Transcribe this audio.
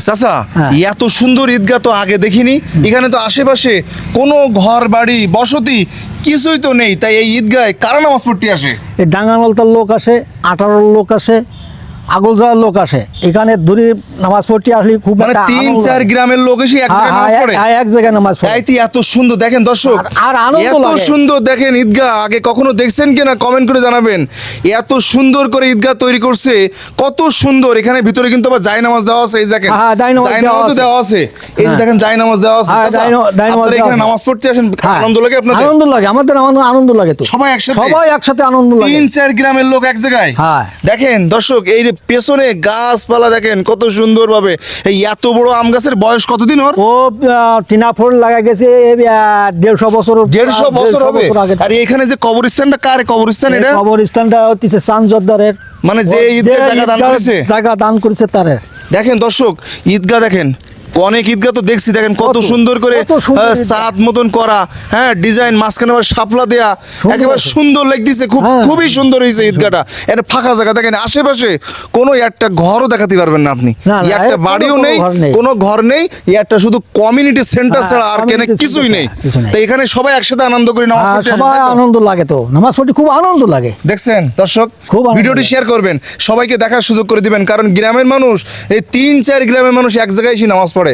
চাচা হ্যাঁ। এত সুন্দর ঈদগাহ তো আগে দেখিনি। এখানে তো আশেপাশে কোনো ঘর বাড়ি বসতি কিছুই তো নেই, তাই এই ঈদগায় কারা নামাজ পড়তে আসে? এই ডাঙ্গানলতার লোক আসে, 18 লোক আসে, আগলজার লোক আসে। এখানে দূরে নামাজ পড়তে আসলে খুব মানে একটা তিন আনন্দ চার লাগে। গ্রামের লোক এসে এক হ্যাঁ, জায়গায় নামাজ হ্যাঁ, পড়ে। এক জায়গায় নামাজ পড়ে। তাইতে এত সুন্দর দেখেন দর্শক, আর আনন্দ এত লাগে। সুন্দর দেখেন ঈদগাহ আগে কখনো দেখছেন কিনা কমেন্ট করে জানাবেন। এত সুন্দর করে ঈদগাহ তৈরি করছে, কত সুন্দর। এখানে ভিতরে কিন্তু আবার জায়নামাজ দেওয়া আছে, এই দেখেন হ্যাঁ, জায়নামাজ জায়নামাজও দেওয়া আছে। এই যে হ্যাঁ। দেখেন জায়নামাজ দেওয়া আছে। হ্যাঁ, চাচা, জায়নামাজ আপনারা দেওয়া এখানে আছে। নামাজ পড়তে আসেন, হ্যাঁ। আনন্দ লাগে আপনাদের? আনন্দ লাগে, আমাদের আনন্দ লাগে তো। সবাই একসাথে? সবাই একসাথে আনন্দ লাগে। 3-4 গ্রামের লোক এক জায়গায়। হ্যাঁ। দেখেন দর্শক, এই যে পেছনে গাছপালা দেখেন কত সুন্দর ভাবে। এই এত বড় আম গাছের বয়স কতদিন ওর? ও টিনা ফোর লাগা গেছে 150 বছর। 150 বছর হবে। আগে। আর এখানে যে কবরস্থানটা, কার কবরস্থান এটা? কবরস্থানটা হচ্ছে চাঁদ জর্দারের। মানে যে ঈদগাহ জায়গা দান করেছে? জায়গা দান করেছে তারে। দেখেন দর্শক, ঈদগাহ দেখেন, অনেক ঈদগাহ তো দেখছি, দেখেন কত সুন্দর করে কত সুন্দর ঈদগাহ। সাত মতন করা, হ্যাঁ, ডিজাইন, মাঝখানে আবার শাপলা দেয়া, সুন্দর একেবারে আছে। সুন্দর লাগতেছে, হ্যাঁ। খুবই সুন্দর হয়েছে ঈদগাহটা। এটা ফাঁকা জায়গা, দেখেন আশেপাশে কোনো একটা ঘরও দেখাতে পারবেন না আপনি। না, না, একটা কোনো বাড়িও নেই, ঘর নেই। কোনো ঘর নেই, একটা শুধু কমিউনিটি সেন্টার হ্যাঁ, ছাড়া আর কেন community কিছুই center নেই। ছাড়া কিছু নেই। তাই এখানে সবাই একসাথে আনন্দ করে নামাজ হ্যাঁ, পড়তে আসেন, সবাই তাই তো? আনন্দ লাগে তো, নামাজ পড়তে খুব আনন্দ লাগে। দেখছেন দর্শক, খুব আনন্দ ভিডিওটি লাগে। শেয়ার করবেন, সবাইকে দেখার সুযোগ করে দিবেন, কারণ গ্রামের মানুষ, এই 3-4 গ্রামের মানুষ এক জায়গায় এসে নামাজ পড়ে।